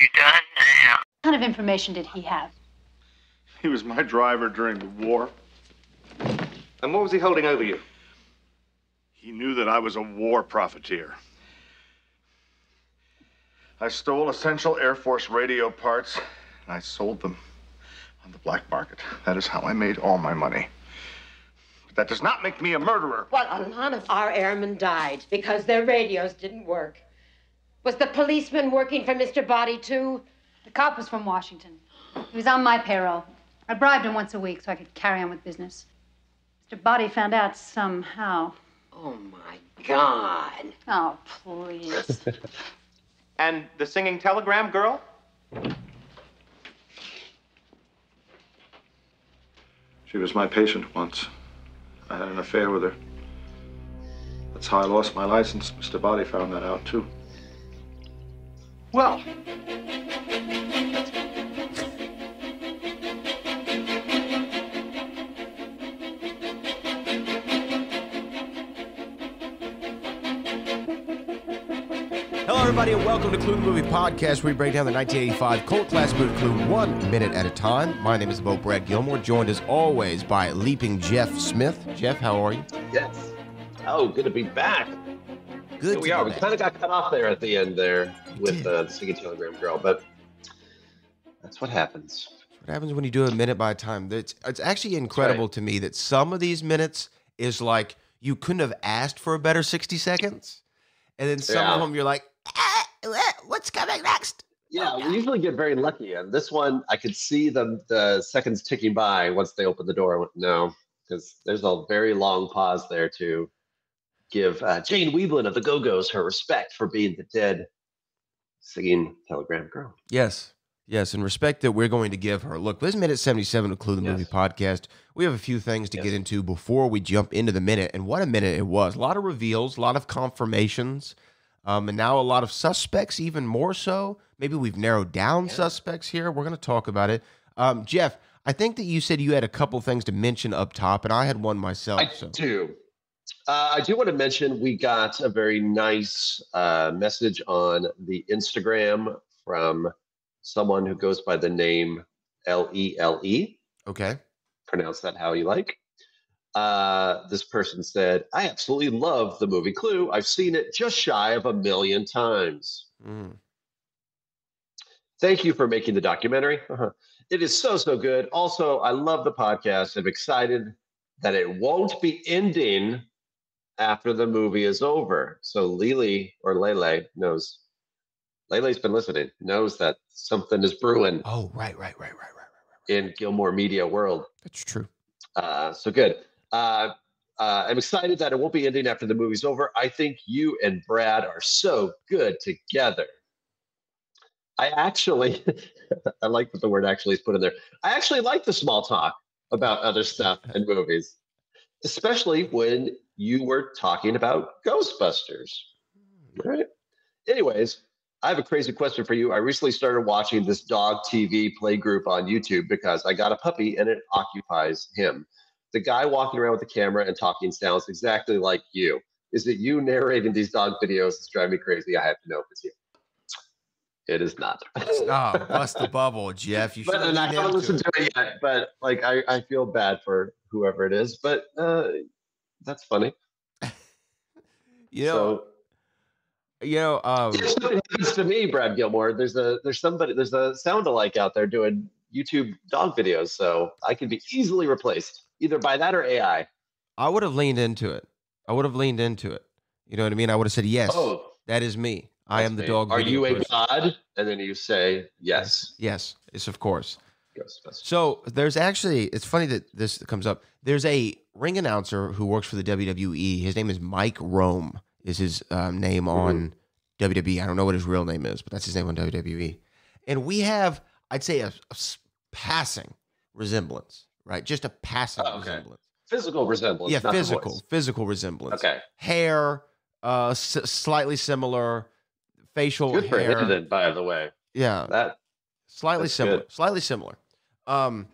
you done now? What kind of information did he have? He was my driver during the war. And what was he holding over you? He knew that I was a war profiteer. I stole essential Air Force radio parts, and I sold them on the black market. That is how I made all my money. But that does not make me a murderer. Well, a lot of our airmen died because their radios didn't work. Was the policeman working for Mr. Body, too? The cop was from Washington. He was on my payroll. I bribed him once a week so I could carry on with business. Mr. Body found out somehow. Oh, my God. Oh, please. And the singing telegram girl? She was my patient once. I had an affair with her. That's how I lost my license. Mr. Body found that out, too. Well, hello, everybody, and welcome to Cluedo Movie Podcast, where we break down the 1985 cult classic movie Clue 1 minute at a time. My name is the Bo Brad Gilmore, joined as always by leaping Jeff Smith. Jeff, how are you? Yes. Oh, good to be back. Good. Here we are. We kind of got cut off there at the end there with the singing telegram girl, but that's what happens. What happens when you do a minute by a time? It's actually incredible to me that some of these minutes is like you couldn't have asked for a better 60 seconds, and then some of them you're like, what's coming next? Yeah, we usually get very lucky, and this one I could see the seconds ticking by once they opened the door. I went, no, because there's a very long pause there to give Jane Weeblen of the Go-Go's her respect for being the dead singing telegram girl. Yes, and respect that we're going to give her. Look, this is minute 77 of Cluedo Movie Podcast. We have a few things to get into before we jump into the minute, and what a minute it was. A lot of reveals, a lot of confirmations, and now a lot of suspects, even more so. Maybe we've narrowed down suspects here. We're going to talk about it. Jeff, I think that you said you had a couple things to mention up top, and I had one myself. I do want to mention we got a very nice message on the Instagram from someone who goes by the name Lele. Okay. Pronounce that how you like. This person said, I absolutely love the movie Clue. I've seen it just shy of 1 million times. Thank you for making the documentary. It is so good. Also, I love the podcast. I'm excited that it won't be ending after the movie is over. So Lele knows. Lele's been listening, knows that something is brewing. Oh, right. In Gilmore media world. That's true. So good. I'm excited that it won't be ending after the movie's over. I think you and Brad are so good together. I actually, I like that the word actually is put in there. I actually like the small talk about other stuff and movies, especially when you were talking about Ghostbusters. Right? Anyways, I have a crazy question for you. I recently started watching this dog TV play group on YouTube because I got a puppy and it occupies him. The guy walking around with the camera and talking sounds exactly like you. Is it you narrating these dog videos that's driving me crazy? I have to know if it's you. It is not. Oh, bust the bubble, Jeff. You should I haven't listened to it yet, but like I feel bad for whoever it is. But that's funny. If something happens to me, Brad Gilmore, there's a sound-alike out there doing YouTube dog videos, so I can be easily replaced either by that or AI. I would have leaned into it. You know what I mean? I would have said, yes, that is me. I am the dog. Are you a person. god? And then you say, yes. Yes, of course. Ghostbusters. So there's actually, it's funny that this comes up. There's a ring announcer who works for the WWE. His name is Mike Rome, is his name on WWE. I don't know what his real name is, but that's his name on WWE. And we have, I'd say, a passing resemblance, right? Just a passing resemblance. Physical resemblance. Yeah, physical resemblance. Okay. Hair, slightly similar. Facial Good for hair. him, then, by the way. Yeah. That's similar. good. Slightly similar. And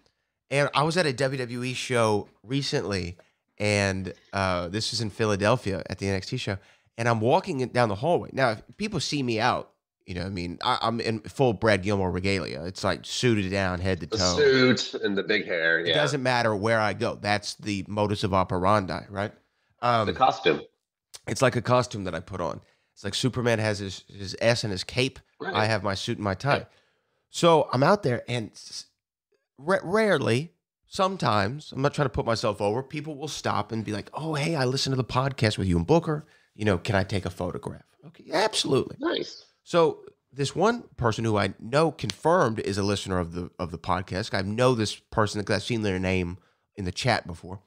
I was at a WWE show recently, and this was in Philadelphia at the NXT show, and I'm walking down the hallway. Now, if people see me out, You know what I mean? I'm in full Brad Gilmore regalia. It's like suited down head to The toe. suit and the big hair. It Yeah. doesn't matter where I go. That's the modus of operandi, right? The costume. It's like a costume that I put on. It's like Superman has his S and his cape. Right. I have my suit and my tie. So I'm out there, and rarely, sometimes, I'm not trying to put myself over, people will stop and be like, oh, hey, I listened to the podcast with you and Booker. You know, can I take a photograph? Okay, absolutely. Nice. So this one person who I know confirmed is a listener of the podcast. I know this person because I've seen their name in the chat before.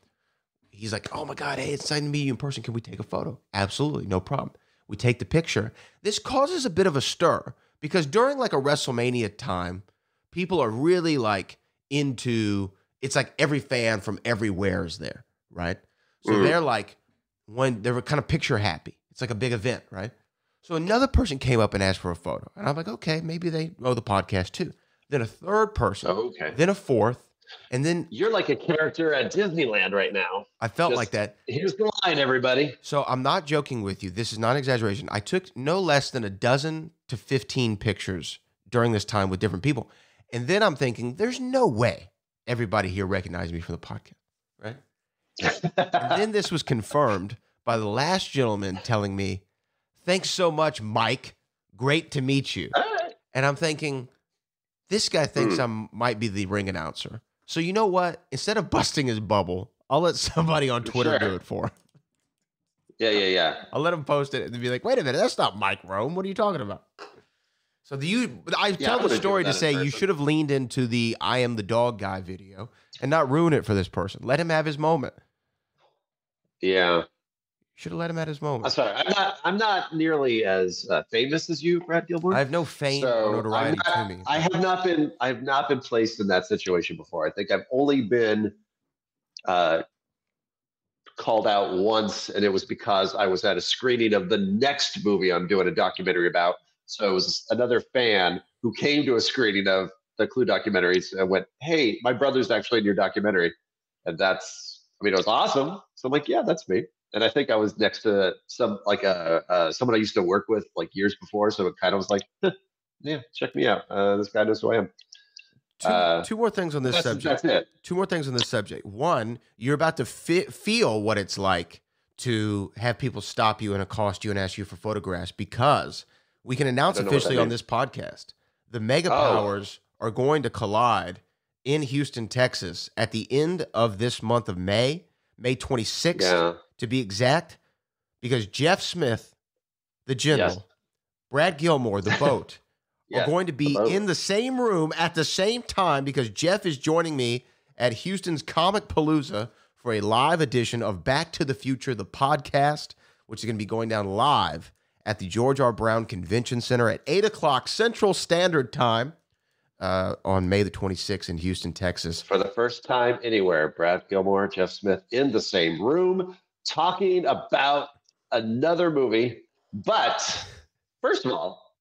He's like, oh my God, hey, it's exciting to meet you in person. Can we take a photo? Absolutely, no problem. We take the picture. This causes a bit of a stir because during like a WrestleMania time, people are really like into, it's like every fan from everywhere is there, right? So they're like, when they're kind of picture happy. It's like a big event, right? So another person came up and asked for a photo. And I'm like, okay, maybe they know the podcast too. Then a third person, then a fourth, and then... You're like a character at Disneyland right now. I felt like that. Here's the line, everybody. So I'm not joking with you. This is not an exaggeration. I took no less than 12 to 15 pictures during this time with different people. And then I'm thinking, there's no way everybody here recognized me from the podcast, right? And then this was confirmed by the last gentleman telling me, thanks so much, Mike. Great to meet you. And I'm thinking, this guy thinks I might be the ring announcer. So you know what? Instead of busting his bubble, I'll let somebody on Twitter do it for him. Yeah. I'll let him post it and be like, wait a minute, that's not Mike Rome. What are you talking about? So I tell the story to say you should have leaned into the I am the dog guy video and not ruin it for this person. Let him have his moment. Yeah. Should have let him at his moment. I'm sorry. I'm not nearly as famous as you, Brad Gilmore. I have no fame or notoriety to me. I have not been placed in that situation before. I think I've only been called out once, and it was because I was at a screening of the next movie I'm doing a documentary about. So it was another fan who came to a screening of the Clue documentaries and went, "Hey, my brother's actually in your documentary," and it was awesome. So I'm like, "Yeah, that's me." And I think I was next to someone I used to work with like years before. So it kind of was like, yeah, check me out. This guy knows who I am. Two more things on this subject. That's it. Two more things on this subject. One, you're about to feel what it's like to have people stop you and accost you and ask you for photographs because we can announce officially on this podcast, the mega powers are going to collide in Houston, Texas at the end of this month of May 26th. To be exact, because Jeff Smith, the general, Brad Gilmore, the boat, are going to be in the same room at the same time because Jeff is joining me at Houston's Comic Palooza for a live edition of Back to the Future, the podcast, which is going to be going down live at the George R. Brown Convention Center at 8 o'clock Central Standard Time on May the 26th in Houston, Texas. For the first time anywhere, Brad Gilmore, Jeff Smith in the same room, talking about another movie. But first of all,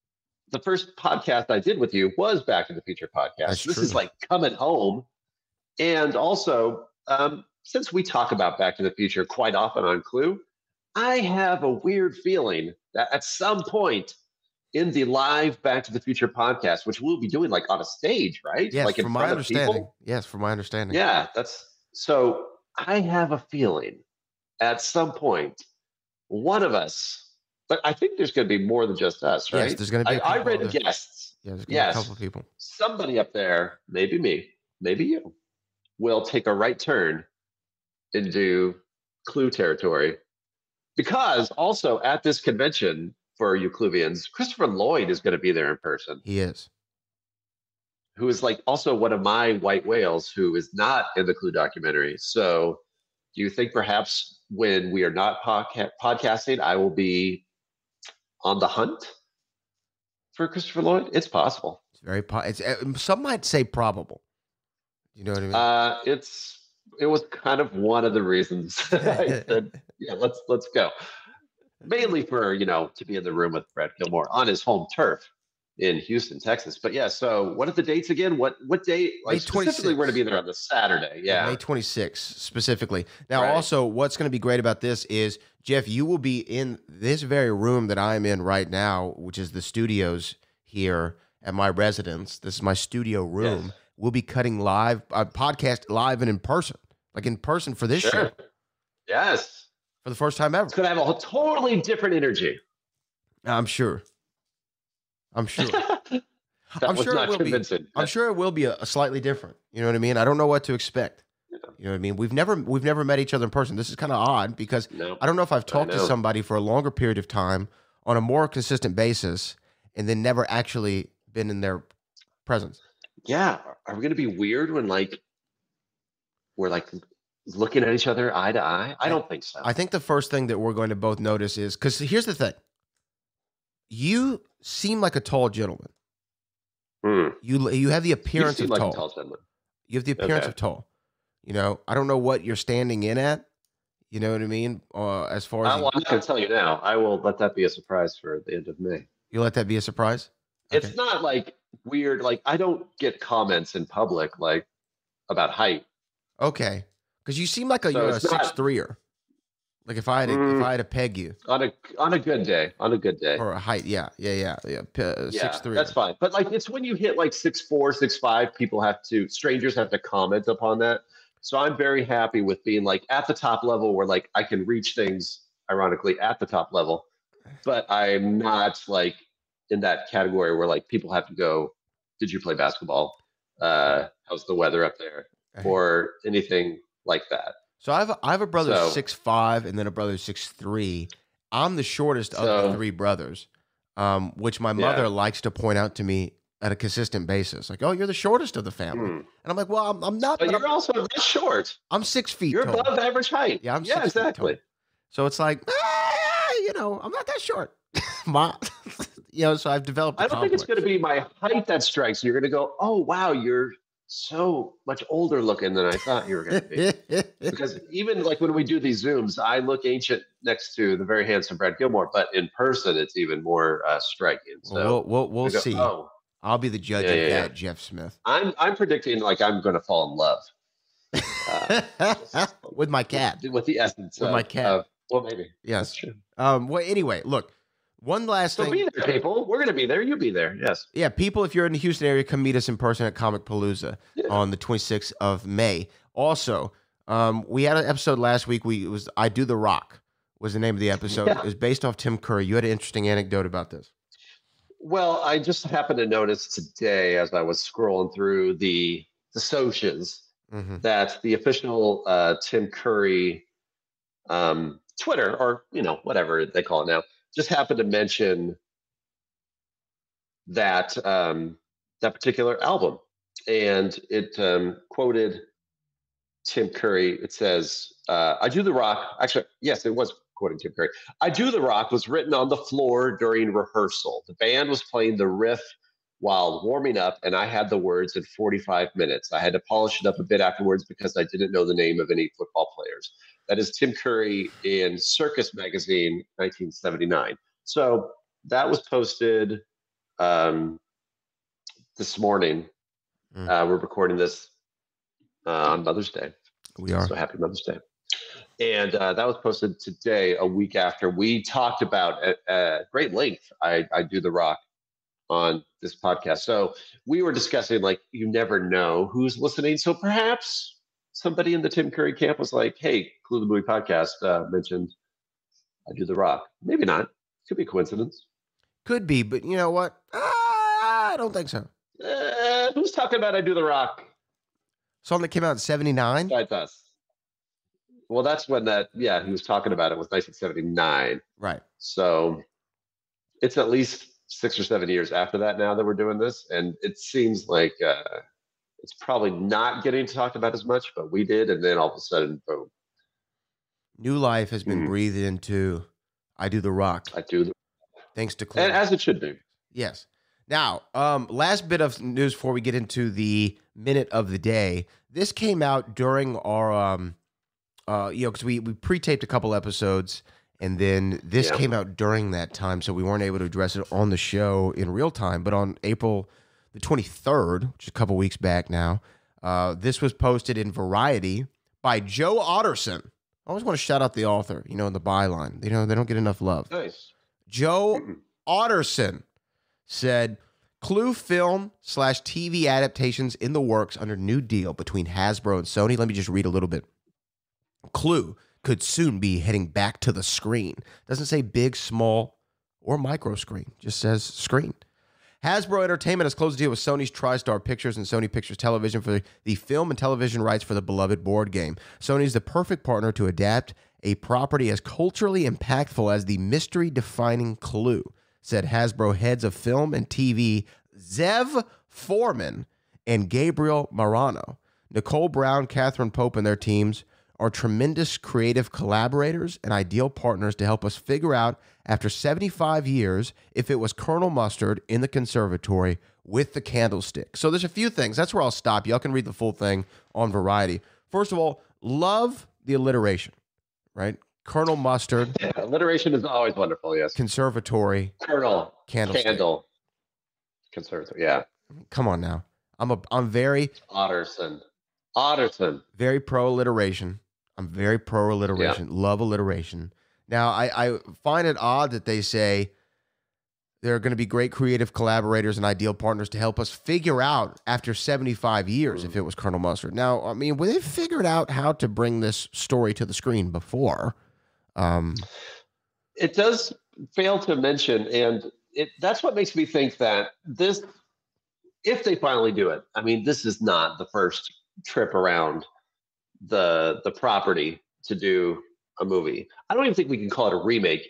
the first podcast I did with you was Back to the Future podcast. This is like coming home. And also, since we talk about Back to the Future quite often on Clue, I have a weird feeling that at some point in the live Back to the Future podcast, which we'll be doing like on a stage, right? Yes, like from my understanding. Yes, from my understanding. Yeah, so I have a feeling at some point, one of us, but I think there's going to be more than just us, right? Yes, there's going to be I read guests. Yeah, there's going to be a couple of people. Somebody up there, maybe me, maybe you, will take a right turn into Clue territory. Because also at this convention for you Cluvians, Christopher Lloyd is going to be there in person. He is. Who is like also one of my white whales who is not in the Clue documentary. So do you think perhaps when we are not podcasting, I will be on the hunt for Christopher Lloyd? It's possible. It's very some might say probable. You know what I mean? It was kind of one of the reasons I said, yeah, let's go. Mainly for, to be in the room with Brad Gilmore on his home turf in Houston, Texas. But yeah, so what are the dates again? What date? Like specifically, we're going to be there on the Saturday. Yeah, May 26th specifically. Now, also, what's going to be great about this is, Jeff, you will be in this very room that I'm in right now, which is the studios here at my residence. This is my studio room. Yes. We'll be cutting live, podcast live and in person, like in person for this show. Yes. For the first time ever. It's going to have a totally different energy. I'm sure. I'm sure. That I'm was sure not it will convincing. be. I'm sure it will be a slightly different. You know what I mean? I don't know what to expect. Yeah. You know what I mean? We've never met each other in person. This is kind of odd because I don't know if I've talked to somebody for a longer period of time on a more consistent basis and then never actually been in their presence. Yeah. Are we going to be weird when we're looking at each other eye to eye? I don't think so. I think the first thing that we're going to both notice is, because here's the thing. You seem like a tall gentleman. You have the appearance of tall. A tall gentleman. You have the appearance of tall. You know, I don't know what you're standing in at. You know what I mean? As far as I'm not going to tell you now. I will let that be a surprise for the end of May. You let that be a surprise? Okay. It's not weird. I don't get comments in public about height. Okay, because you seem like you're a 6'3"er. Like if I had to peg you on a good day, or a height, 6'3". That's fine. But it's when you hit 6'4", 6'5", strangers have to comment upon that. So I'm very happy with being at the top level where I can reach things, ironically, at the top level, but I'm not in that category where people have to go, did you play basketball? How's the weather up there? Or anything like that. So I have a brother 6'5" and then a brother 6'3". I'm the shortest of the three brothers, which my mother likes to point out to me at a consistent basis. Like, oh, you're the shortest of the family. And I'm like, well, I'm not. But you're also not short. I'm 6 feet You're tall. above average height. Yeah, I'm 6 feet exactly. tall. So it's like, I'm not that short. So I've developed I don't think it's going to be my height that strikes you. You're going to go, oh, wow, you're so much older looking than I thought you were going to be. Because even when we do these Zooms, I look ancient next to the very handsome Brad Gilmore, but in person, it's even more striking. So we'll see. Oh. I'll be the judge of that, Jeff Smith. I'm predicting I'm going to fall in love with my cat. With the essence of my cat. Well, maybe. Yes. That's true. Well, anyway, look. One last thing. So be there, people. We're going to be there. You be there. Yes. Yeah, people, if you're in the Houston area, come meet us in person at Comic Palooza on the 26th of May. Also, we had an episode last week. I Do the Rock was the name of the episode. Yeah. It was based off Tim Curry. You had an interesting anecdote about this. Well, I just happened to notice today as I was scrolling through the socials that the official Tim Curry Twitter, or whatever they call it now, just happened to mention that that particular album, and it quoted Tim Curry. It says, "I Do the Rock." Actually, yes, it was quoting Tim Curry. "I Do the Rock" was written on the floor during rehearsal. The band was playing the riff while warming up, and I had the words in 45 minutes. I had to polish it up a bit afterwards because I didn't know the name of any football players. That is Tim Curry in Circus Magazine, 1979. So that was posted this morning. We're recording this on Mother's Day. We are. So happy Mother's Day. And that was posted today, a week after we talked about at great length, I Do the Rock on this podcast. So we were discussing, you never know who's listening. So perhaps somebody in the Tim Curry camp was like, hey, Clue the Movie Podcast mentioned I Do the Rock. Maybe not. Could be a coincidence. Could be, but you know what? I don't think so. Who's talking about I Do the Rock? Song that came out in 79? Besides us. Well, that's when he was talking about it was 1979. Right. So it's at least 6 or 7 years after that now that we're doing this. And it seems like it's probably not getting talked about as much, but we did. And then all of a sudden, boom. New life has been breathed into I Do the Rock. I Do the Thanks to Cluedo. And as it should be. Yes. Now, last bit of news before we get into the minute of the day. This came out during our, because we pre-taped a couple episodes, and then this came out during that time, so we weren't able to address it on the show in real time. But on April the 23rd, which is a couple weeks back now, this was posted in Variety by Joe Otterson. I always want to shout out the author, in the byline. They don't get enough love. Nice. Joe Otterson said, Clue film/TV adaptations in the works under new deal between Hasbro and Sony. Let me just read a little bit. Clue could soon be heading back to the screen. Doesn't say big, small, or micro screen. Just says screen. Hasbro Entertainment has closed a deal with Sony's TriStar Pictures and Sony Pictures Television for the film and television rights for the beloved board game. Sony is the perfect partner to adapt a property as culturally impactful as the mystery-defining Clue, said Hasbro heads of film and TV Zev Foreman and Gabriel Marano. Nicole Brown, Catherine Pope, and their teams are tremendous creative collaborators and ideal partners to help us figure out, after 75 years, if it was Colonel Mustard in the conservatory with the candlestick. So there's a few things. That's where I'll stop. Y'all can read the full thing on Variety. First of all, love the alliteration, right? Colonel Mustard. Yeah, alliteration is always wonderful, yes. Conservatory. Colonel. Candlestick. Candle. Conservatory, yeah. Come on now. I'm very... Otterson. Very pro alliteration. I'm very pro alliteration. Yeah. Love alliteration. Now, I find it odd that they say there are going to be great creative collaborators and ideal partners to help us figure out after 75 years if it was Colonel Mustard. Now, I mean, they've figured out how to bring this story to the screen before. It does fail to mention, and that's what makes me think that this, if they finally do it, I mean, this is not the first trip around the property to do a movie. I don't even think we can call it a remake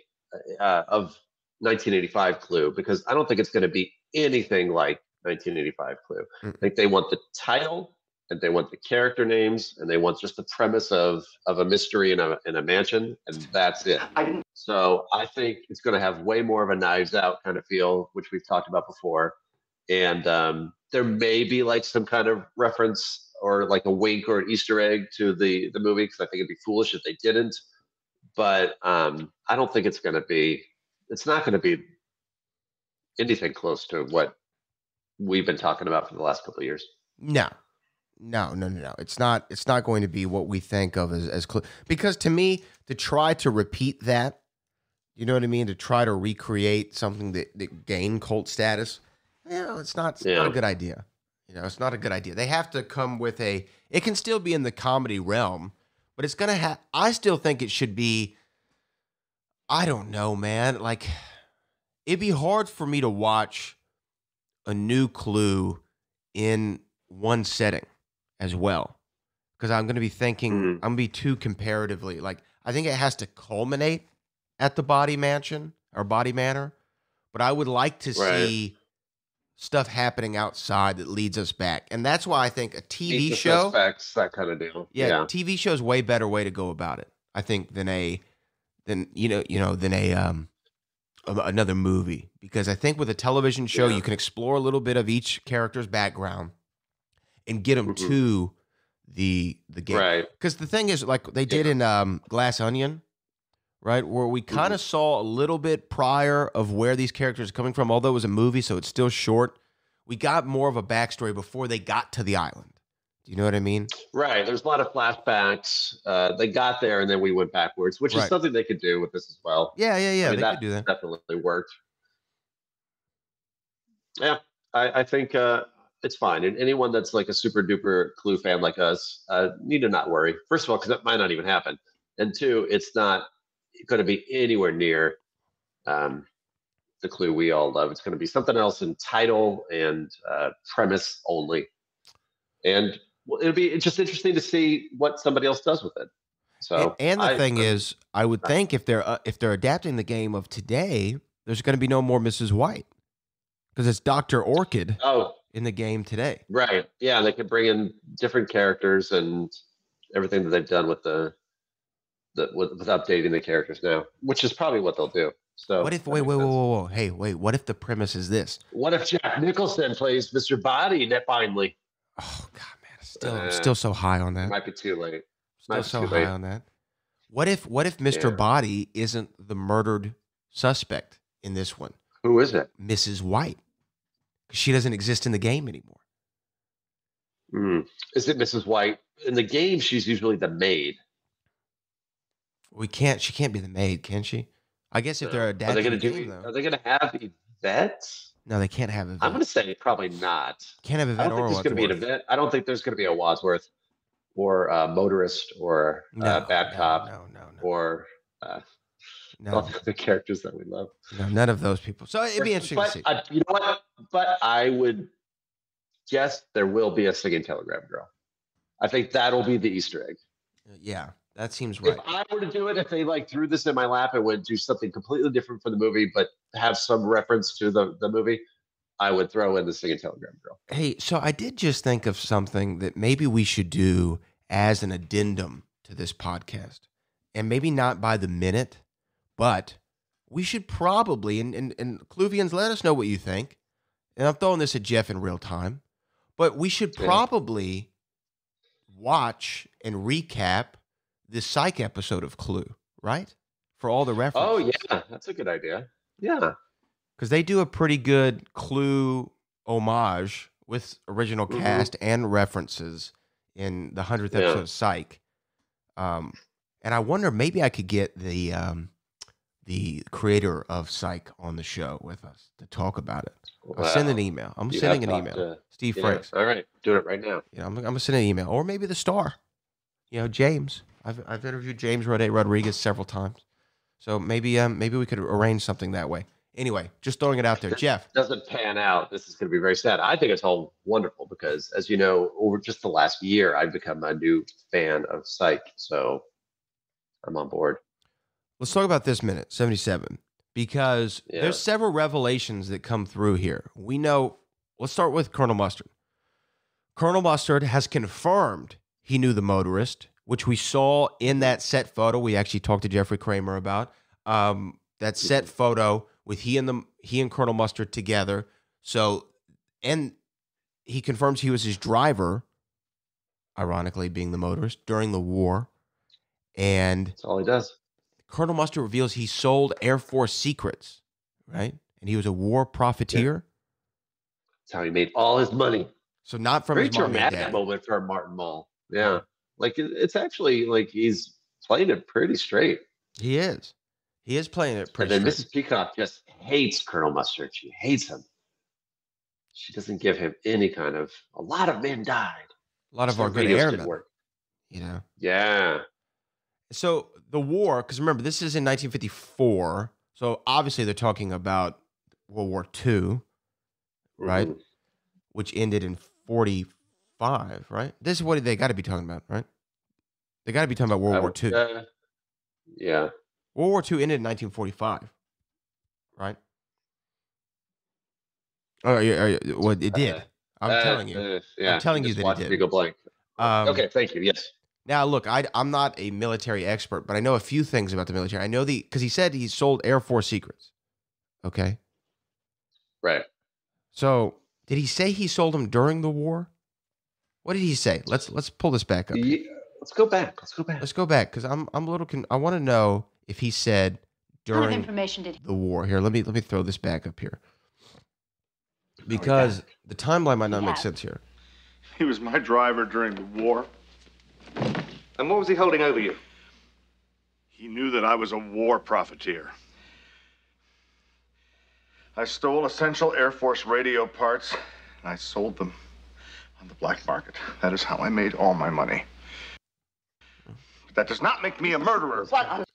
of 1985 Clue, because I don't think it's going to be anything like 1985 Clue. I think they want the title, and they want the character names, and they want just the premise of a mystery in a mansion, and that's it. So I think it's going to have way more of a Knives Out kind of feel, which we've talked about before. And there may be like some kind of reference or like a wink or an Easter egg to the movie, because I think it'd be foolish if they didn't. But I don't think it's not going to be anything close to what we've been talking about for the last couple of years. No. It's not going to be what we think of as Clue. Because to me, to try to repeat that, you know what I mean? To try to recreate something that gained cult status, it's not a good idea. It's not a good idea. They have to come with it can still be in the comedy realm, but it's going to have, I still think it should be, I don't know, man. Like, it'd be hard for me to watch a new Clue in one setting as well, because I'm going to be thinking, I'm going to be too comparatively, like, I think it has to culminate at the Body Mansion or Body Manor, but I would like to see stuff happening outside that leads us back. And that's why I think a TV show, suspects, that kind of deal. Yeah, TV show is way better way to go about it, I think, than another movie. Because I think with a television show, you can explore a little bit of each character's background and get them to the game. Right. Because the thing is, like they did in Glass Onion, right, where we kind of saw a little bit prior of where these characters are coming from, although it was a movie, so it's still short. We got more of a backstory before they got to the island. Do you know what I mean? Right. There's a lot of flashbacks. They got there, and then we went backwards, which is something they could do with this as well. Yeah. I mean, they could do that. Definitely worked. Yeah, I think it's fine. And anyone that's like a super duper Clue fan like us need to not worry. First of all, because that might not even happen. And two, it's not going to be anywhere near the Clue we all love. It's going to be something else in title and premise only. And it'll be just interesting to see what somebody else does with it. So, and the thing is, I would think if they're adapting the game of today, there's going to be no more Mrs. White, because it's Dr. Orchid in the game today. Right. Yeah, they could bring in different characters and everything that they've done with with updating the characters now, which is probably what they'll do. So what if whoa. Hey, wait, what if the premise is this? What if Jack Nicholson plays Mr. Body finally? Oh God, man, I'm still so high on that. Might be too late. Still so high on that. What if Mr. Body isn't the murdered suspect in this one? Who is it? Mrs. White. Because she doesn't exist in the game anymore. Is it Mrs. White? In the game, she's usually the maid. She can't be the maid, can she? I guess if they're adapting are they going to have Yvette? No, they can't have event. I'm going to say probably not. Can't have I event don't or think there's going to be an Wadsworth. event. I don't think there's going to be a Wadsworth or a motorist or bad cop or all the other characters that we love. No, none of those people. So it'd be interesting to see. You know what? But I would guess there will be a singing telegram girl. I think that'll be the Easter egg. Yeah, that seems right. If I were to do it, if they like threw this in my lap and would do something completely different for the movie, but have some reference to the movie, I would throw in the singing telegram girl. Hey, so I did just think of something that maybe we should do as an addendum to this podcast. And maybe not by the minute, but we should probably, and Cluvians, let us know what you think. And I'm throwing this at Jeff in real time, but we should probably watch and recap the Psych episode of Clue, right? For all the references. Oh, yeah. That's a good idea. Yeah. Because they do a pretty good Clue homage with original cast and references in the 100th episode of Psych. And I wonder, maybe I could get the creator of Psych on the show with us to talk about it. I'll send an email. I'm sending an email. Steve Franks. All right. Doing it right now. Yeah, I'm going to send an email. Or maybe the star. James. I've interviewed James Rodriguez several times. So maybe we could arrange something that way. Anyway, just throwing it out there. Jeff. Doesn't pan out. This is going to be very sad. I think it's all wonderful because, as you know, over just the last year, I've become a new fan of Psych. So I'm on board. Let's talk about this minute, 77, because there's several revelations that come through here. We know, let's start with Colonel Mustard. Colonel Mustard has confirmed he knew the motorist, which we saw in that set photo we actually talked to Jeffrey Kramer about. That set photo with he and Colonel Mustard together. So, and he confirms he was his driver, ironically being the motorist, during the war. And that's all he does. Colonel Mustard reveals he sold Air Force secrets, right? And he was a war profiteer. That's how he made all his money. So not from very his mom and dramatic dad. Moment for Martin Mull. Yeah. Like, it's actually like he's playing it pretty straight. He is. He is playing it pretty straight. And then straight. Mrs. Peacock just hates Colonel Mustard. She hates him. She doesn't give him any kind of, a lot of men died. A lot of our good airmen. Yeah. So the war, because remember, this is in 1954. So obviously they're talking about World War II, right? Which ended in 45, right? This is what they got to be talking about, right? They got to be talking about World War II. Yeah. World War II ended in 1945, right? Oh, well, it did. I'm telling you. I'm telling you that it did. Go blank. Okay, thank you. Yes. Now, look, I'm not a military expert, but I know a few things about the military. I know because he said he sold Air Force secrets. Okay. Right. So, did he say he sold them during the war? What did he say? Let's pull this back up. Yeah, let's go back because I'm a little. I want to know if he said during what kind of information did the war. Here, let me throw this back up here because the timeline might not make sense here. He was my driver during the war. And what was he holding over you? He knew that I was a war profiteer. I stole essential Air Force radio parts, and I sold them on the black market. That is how I made all my money. But that does not make me a murderer.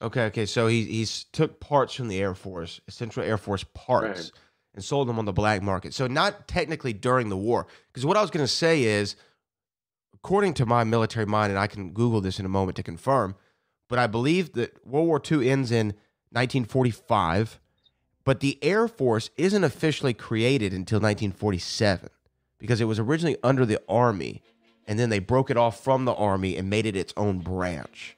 Okay. So he's took parts from the Air Force, essential Air Force parts, and sold them on the black market. So not technically during the war. Because what I was going to say is, according to my military mind, and I can Google this in a moment to confirm, but I believe that World War II ends in 1945, but the Air Force isn't officially created until 1947 because it was originally under the Army, and then they broke it off from the Army and made it its own branch.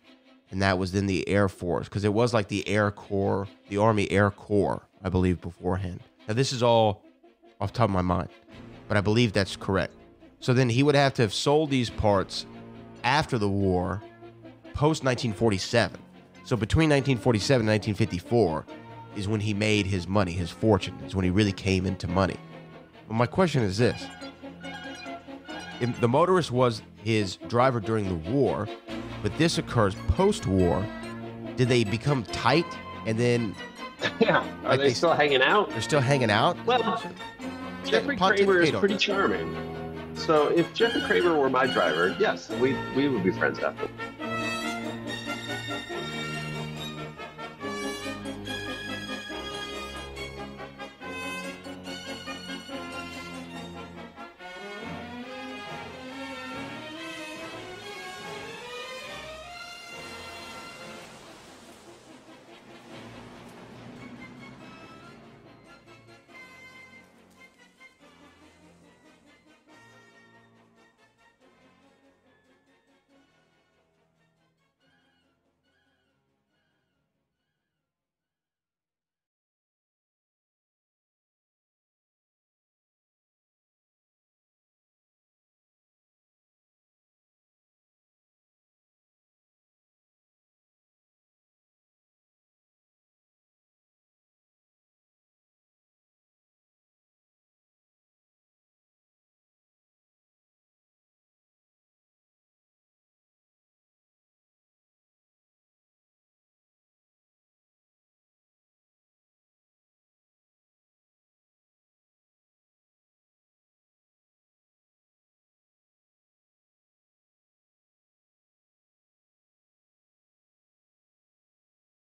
And that was then the Air Force, because it was like the Air Corps, the Army Air Corps, I believe, beforehand. Now, this is all off the top of my mind, but I believe that's correct. So then he would have to have sold these parts after the war, post-1947. So between 1947 and 1954 is when he made his money, his fortune, is when he really came into money. But my question is this. If the motorist was his driver during the war, but this occurs post-war, did they become tight and then... Yeah. Are they still hanging out? They're still hanging out? Well, Jeffrey punt it, Kramer is hate on pretty it. charming. So if Jeffrey Kramer were my driver, yes, we would be friends after.